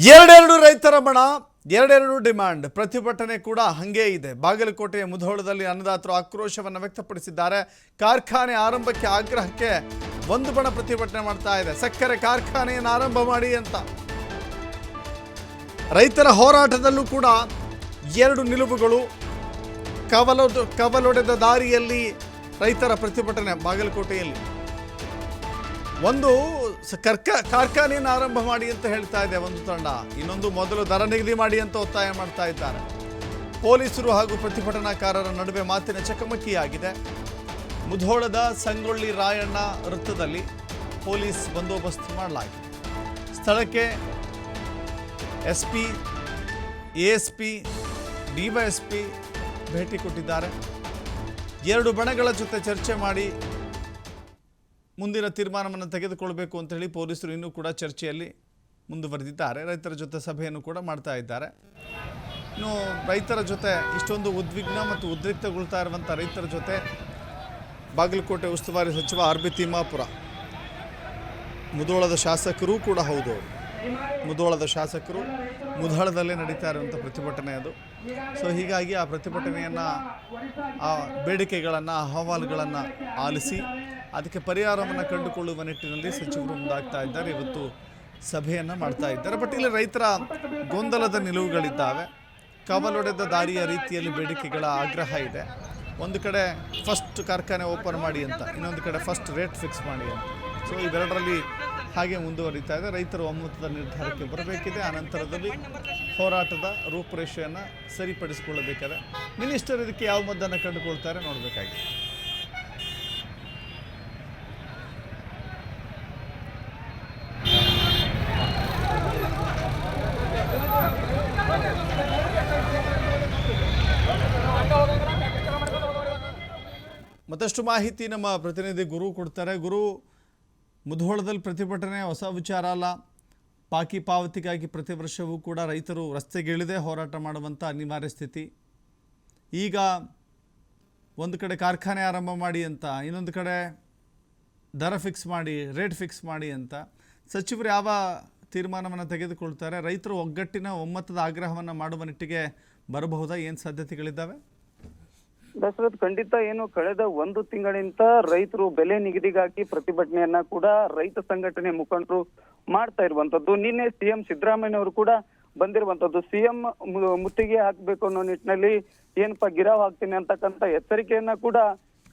ಎರಡೆರಡು ರೈತರ ಬಣ ಎರಡೆರಡು ಡಿಮ್ಯಾಂಡ್ ಪ್ರತಿಭಟನೆ ಕೂಡ ಹಂಗೆ ಇದೆ. ಬಾಗಲಕೋಟೆಯ ಮುಧೋಳದಲ್ಲಿ ಅನ್ನದಾತರು ಆಕ್ರೋಶವನ್ನು ವ್ಯಕ್ತಪಡಿಸಿದ್ದಾರೆ. ಕಾರ್ಖಾನೆ ಆರಂಭಕ್ಕೆ ಆಗ್ರಹಕ್ಕೆ ಒಂದು ಬಣ ಪ್ರತಿಭಟನೆ ಮಾಡ್ತಾ ಇದೆ. ಸಕ್ಕರೆ ಕಾರ್ಖಾನೆಯನ್ನು ಆರಂಭ ಮಾಡಿ ಅಂತ. ರೈತರ ಹೋರಾಟದಲ್ಲೂ ಕೂಡ ಎರಡು ನಿಲುವುಗಳು. ಕವಲೊಡೆದ ದಾರಿಯಲ್ಲಿ ರೈತರ ಪ್ರತಿಭಟನೆ ಬಾಗಲಕೋಟೆಯಲ್ಲಿ. ಒಂದು ಕಾರ್ಖಾನೆಯನ್ನು ಆರಂಭ ಮಾಡಿ ಅಂತ ಹೇಳ್ತಾ ಇದೆ ಒಂದು ತಂಡ, ಇನ್ನೊಂದು ಮೊದಲು ದರ ನಿಗದಿ ಮಾಡಿ ಅಂತ ಒತ್ತಾಯ ಮಾಡ್ತಾ ಇದ್ದಾರೆ. ಪೊಲೀಸರು ಹಾಗೂ ಪ್ರತಿಭಟನಾಕಾರರ ನಡುವೆ ಮಾತಿನ ಚಕಮಕಿಯಾಗಿದೆ. ಮುಧೋಳದ ಸಂಗೊಳ್ಳಿ ರಾಯಣ್ಣ ವೃತ್ತದಲ್ಲಿ ಪೊಲೀಸ್ ಬಂದೋಬಸ್ತ್ ಮಾಡಲಾಗಿದೆ. ಸ್ಥಳಕ್ಕೆ ಎಸ್ಪಿ, ಎಎಸ್ಪಿ, ಡಿವೈಎಸ್ಪಿ ಭೇಟಿ ಕೊಟ್ಟಿದ್ದಾರೆ. ಎರಡು ಬಣಗಳ ಜೊತೆ ಚರ್ಚೆ ಮಾಡಿ ಮುಂದಿನ ತೀರ್ಮಾನವನ್ನು ತೆಗೆದುಕೊಳ್ಬೇಕು ಅಂತ ಹೇಳಿ ಪೊಲೀಸರು ಇನ್ನೂ ಕೂಡ ಚರ್ಚೆಯಲ್ಲಿ ಮುಂದುವರೆದಿದ್ದಾರೆ. ರೈತರ ಜೊತೆ ಸಭೆಯನ್ನು ಕೂಡ ಮಾಡ್ತಾ ಇದ್ದಾರೆ. ಇನ್ನು ರೈತರ ಜೊತೆ ಇಷ್ಟೊಂದು ಉದ್ವಿಗ್ನ ಮತ್ತು ಉದ್ರಿಕ್ತಗೊಳ್ತಾ ಇರುವಂಥ ರೈತರ ಜೊತೆ ಬಾಗಲಕೋಟೆ ಉಸ್ತುವಾರಿ ಸಚಿವ ಆರ್.ಬಿ. ತಿಮ್ಮಾಪುರ, ಮುಧೋಳದ ಶಾಸಕರು ಕೂಡ ಹೌದು. ಮುಧೋಳದ ಶಾಸಕರು ಮುಧೋಳದಲ್ಲೇ ನಡೀತಾ ಇರುವಂಥ ಪ್ರತಿಭಟನೆ ಅದು. ಸೊ ಹೀಗಾಗಿ ಆ ಪ್ರತಿಭಟನೆಯನ್ನು, ಆ ಬೇಡಿಕೆಗಳನ್ನು, ಅಹವಾಲುಗಳನ್ನು ಆಲಿಸಿ ಅದಕ್ಕೆ ಪರಿಹಾರವನ್ನು ಕಂಡುಕೊಳ್ಳುವ ನಿಟ್ಟಿನಲ್ಲಿ ಸಚಿವರು ಮುಂದಾಗ್ತಾ ಇದ್ದಾರೆ. ಇವತ್ತು ಸಭೆಯನ್ನು ಮಾಡ್ತಾ ಇದ್ದಾರೆ. ಬಟ್ ಇಲ್ಲಿ ರೈತರ ಗೊಂದಲದ ನಿಲುವುಗಳಿದ್ದಾವೆ. ಕವಲೊಡೆದ ದಾರಿಯ ರೀತಿಯಲ್ಲಿ ಬೇಡಿಕೆಗಳ ಆಗ್ರಹ ಇದೆ. ಒಂದು ಕಡೆ ಫಸ್ಟ್ ಕಾರ್ಖಾನೆ ಓಪನ್ ಮಾಡಿ ಅಂತ, ಇನ್ನೊಂದು ಕಡೆ ಫಸ್ಟ್ ರೇಟ್ ಫಿಕ್ಸ್ ಮಾಡಿ ಅಂತ. ಸೊ ಇವೆರಡರಲ್ಲಿ ಹಾಗೆ ಮುಂದುವರಿತಾ ಇದೆ. ರೈತರು ಒಮ್ಮತದ ನಿರ್ಧಾರಕ್ಕೆ ಬರಬೇಕಿದೆ. ಆನಂತರದಲ್ಲಿ ಹೋರಾಟದ ರೂಪುರೇಷೆಯನ್ನು ಸರಿಪಡಿಸಿಕೊಳ್ಳಬೇಕಾದ್ರೆ ಮಿನಿಸ್ಟರ್ ಇದಕ್ಕೆ ಯಾವ ಮದ್ದನ್ನು ಕಂಡುಕೊಳ್ತಾರೆ ನೋಡಬೇಕಾಗಿದೆ. ಮತ್ತಷ್ಟು ಮಾಹಿತಿ ನಮ್ಮ ಪ್ರತಿನಿಧಿ ಗುರು ಕೊಡ್ತಾರೆ. ಗುರು, ಮುಧೋಳದಲ್ಲಿ ಪ್ರತಿಭಟನೆ ಹೊಸ ವಿಚಾರ ಅಲ್ಲ. ಬಾಕಿ ಪಾವತಿಗಾಗಿ ಪ್ರತಿ ವರ್ಷವೂ ಕೂಡ ರೈತರು ರಸ್ತೆಗಿಳಿದೇ ಹೋರಾಟ ಮಾಡುವಂಥ ಅನಿವಾರ್ಯ ಸ್ಥಿತಿ. ಈಗ ಒಂದು ಕಡೆ ಕಾರ್ಖಾನೆ ಆರಂಭ ಮಾಡಿ ಅಂತ, ಇನ್ನೊಂದು ಕಡೆ ದರ ಫಿಕ್ಸ್ ಮಾಡಿ, ರೇಟ್ ಫಿಕ್ಸ್ ಮಾಡಿ ಅಂತ ಸಚಿವರು ಯಾವ ತೀರ್ಮಾನವನ್ನು ತೆಗೆದುಕೊಳ್ತಾರೆ? ರೈತರು ಒಗ್ಗಟ್ಟಿನ ಒಮ್ಮತದ ಆಗ್ರಹವನ್ನು ಮಾಡುವ ನಿಟ್ಟಿಗೆ ಬರಬಹುದಾ? ಏನು ಸಾಧ್ಯತೆಗಳಿದ್ದಾವೆ? ದಶರಥ್, ಖಂಡಿತ ಏನು ಕಳೆದ ಒಂದು ತಿಂಗಳಿಂದ ರೈತರು ಬೆಲೆ ನಿಗದಿಗಾಗಿ ಪ್ರತಿಭಟನೆಯನ್ನ ಕೂಡ ರೈತ ಸಂಘಟನೆ ಮುಖಂಡರು ಮಾಡ್ತಾ ಇರುವಂತದ್ದು. ನಿನ್ನೆ ಸಿಎಂ ಸಿದ್ದರಾಮಯ್ಯ ಕೂಡ ಬಂದಿರುವಂತದ್ದು. ಸಿಎಂ ಮುತ್ತಿಗೆ ಹಾಕ್ಬೇಕು ಅನ್ನೋ ನಿಟ್ಟಿನಲ್ಲಿ ಏನಪ್ಪಾ ಗಿರಾವ್ ಹಾಕ್ತೀನಿ ಅಂತಕ್ಕಂಥ ಎಚ್ಚರಿಕೆಯನ್ನ ಕೂಡ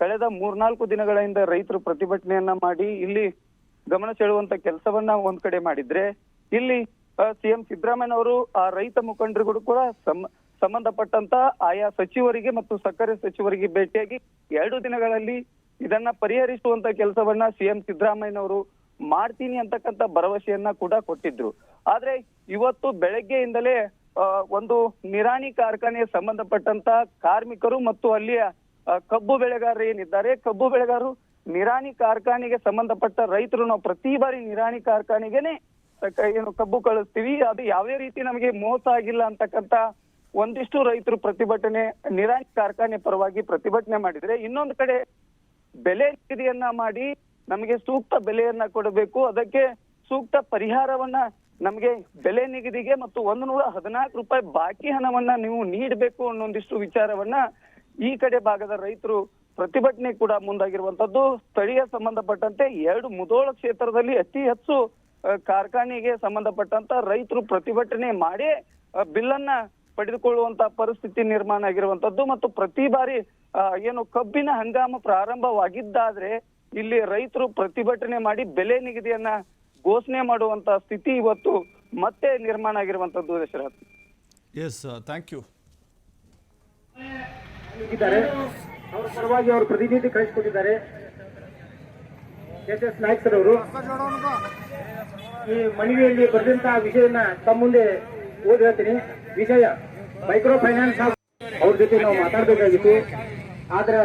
ಕಳೆದ 3-4 ದಿನಗಳಿಂದ ರೈತರು ಪ್ರತಿಭಟನೆಯನ್ನ ಮಾಡಿ ಇಲ್ಲಿ ಗಮನ ಸೆಳೆಯುವಂತ ಕೆಲಸವನ್ನ ಒಂದ್ ಕಡೆ ಮಾಡಿದ್ರೆ, ಇಲ್ಲಿ ಸಿಎಂ ಸಿದ್ದರಾಮಯ್ಯ ಅವರು ಆ ರೈತ ಮುಖಂಡರಿಗೂ ಕೂಡ ಸಂಬಂಧಪಟ್ಟಂತ ಆಯಾ ಸಚಿವರಿಗೆ ಮತ್ತು ಸಕ್ಕರೆ ಸಚಿವರಿಗೆ ಭೇಟಿಯಾಗಿ 2 ದಿನಗಳಲ್ಲಿ ಇದನ್ನ ಪರಿಹರಿಸುವಂತ ಕೆಲಸವನ್ನ ಸಿಎಂ ಸಿದ್ದರಾಮಯ್ಯನವರು ಮಾಡ್ತೀನಿ ಅಂತಕ್ಕಂಥ ಭರವಸೆಯನ್ನ ಕೂಡ ಕೊಟ್ಟಿದ್ರು. ಆದ್ರೆ ಇವತ್ತು ಬೆಳಗ್ಗೆಯಿಂದಲೇ ಒಂದು ನಿರಾಣಿ ಕಾರ್ಖಾನೆಗೆ ಸಂಬಂಧಪಟ್ಟಂತ ಕಾರ್ಮಿಕರು ಮತ್ತು ಅಲ್ಲಿಯ ಕಬ್ಬು ಬೆಳೆಗಾರರು ಏನಿದ್ದಾರೆ, ಕಬ್ಬು ಬೆಳೆಗಾರರು ನಿರಾಣಿ ಕಾರ್ಖಾನೆಗೆ ಸಂಬಂಧಪಟ್ಟ ರೈತರು ನಾವು ಪ್ರತಿ ಬಾರಿ ನಿರಾಣಿ ಕಾರ್ಖಾನೆಗೆನೆ ಏನು ಕಬ್ಬು ಕಳಿಸ್ತೀವಿ, ಅದು ಯಾವೇ ರೀತಿ ನಮಗೆ ಮೋಸ ಆಗಿಲ್ಲ ಅಂತಕ್ಕಂಥ ಒಂದಿಷ್ಟು ರೈತರು ಪ್ರತಿಭಟನೆ ನಿರಾಣಿ ಕಾರ್ಖಾನೆ ಪರವಾಗಿ ಪ್ರತಿಭಟನೆ ಮಾಡಿದ್ರೆ, ಇನ್ನೊಂದು ಕಡೆ ಬೆಲೆ ನಿಗದಿಯನ್ನ ಮಾಡಿ ನಮಗೆ ಸೂಕ್ತ ಬೆಲೆಯನ್ನ ಕೊಡಬೇಕು, ಅದಕ್ಕೆ ಸೂಕ್ತ ಪರಿಹಾರವನ್ನ ನಮಗೆ ಬೆಲೆ ನಿಗದಿಗೆ ಮತ್ತು 114 ರೂಪಾಯಿ ಬಾಕಿ ಹಣವನ್ನ ನೀವು ನೀಡಬೇಕು ಅನ್ನೊಂದಿಷ್ಟು ವಿಚಾರವನ್ನ ಈ ಕಡೆ ಭಾಗದ ರೈತರು ಪ್ರತಿಭಟನೆ ಕೂಡ ಮುಂದಾಗಿರುವಂತದ್ದು. ಸ್ಥಳೀಯ ಸಂಬಂಧಪಟ್ಟಂತೆ 2 ಮುಧೋಳ ಕ್ಷೇತ್ರದಲ್ಲಿ ಅತಿ ಹೆಚ್ಚು ಕಾರ್ಖಾನೆಗೆ ಸಂಬಂಧಪಟ್ಟಂತ ರೈತರು ಪ್ರತಿಭಟನೆ ಮಾಡಿ ಬಿಲ್ಲನ್ನ ಪಡೆದುಕೊಳ್ಳುವಂತ ಪರಿಸ್ಥಿತಿ ನಿರ್ಮಾಣ ಆಗಿರುವಂತದ್ದು. ಮತ್ತು ಪ್ರತಿ ಬಾರಿ ಏನು ಕಬ್ಬಿನ ಹಂಗಾಮ ಪ್ರಾರಂಭವಾಗಿದ್ದಾದ್ರೆ ಇಲ್ಲಿ ರೈತರು ಪ್ರತಿಭಟನೆ ಮಾಡಿ ಬೆಲೆ ನಿಗದಿಯನ್ನ ಘೋಷಣೆ ಮಾಡುವಂತ ಸ್ಥಿತಿ ಇವತ್ತು ಮತ್ತೆ ನಿರ್ಮಾಣ ಆಗಿರುವಂತದ್ದು. Dasharath, yes, thank you. ಅವರ ಪರವಾಗಿ ಅವರು ಪ್ರತಿನಿಧಿ ಕಳಿಸಿಕೊಟ್ಟಿದ್ದಾರೆ. ಎಸ್ ನಾಯ್ಕ್ ಸರ್ ಅವರು ಈ ಮನವಿಯಲ್ಲಿ ಬರೆದಂತಹ ವಿಷಯನ ತಮ್ಮ ಮುಂದೆ ಓದಿ ಹೇಳ್ತೀನಿ. ವಿಷಯ ಮೈಕ್ರೋ ಫೈನಾನ್ಸ್ ಅವ್ರ ಜೊತೆ ನಾವು ಮಾತಾಡಬೇಕಾಗಿತ್ತು. ಆದ್ರೆ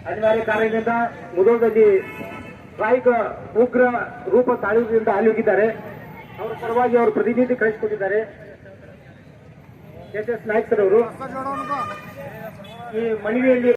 ಅನಿವಾರ್ಯ ಕಾರಣದಿಂದ ಮುಧೋಳದಲ್ಲಿ ಸ್ಟ್ರೈಕ್ ಉಗ್ರ ರೂಪ ತಾಳುವುದರಿಂದ ಆಲೋಗಿದ್ದಾರೆ. ಅವರ ಪರವಾಗಿ ಅವರು ಪ್ರತಿನಿಧಿ ಕಳಿಸಿಕೊಟ್ಟಿದ್ದಾರೆ. ಎಸ್ ನಾಯ್ಕ್ ಸರ್ ಅವರು ಈ ಮನವಿಯಲ್ಲಿ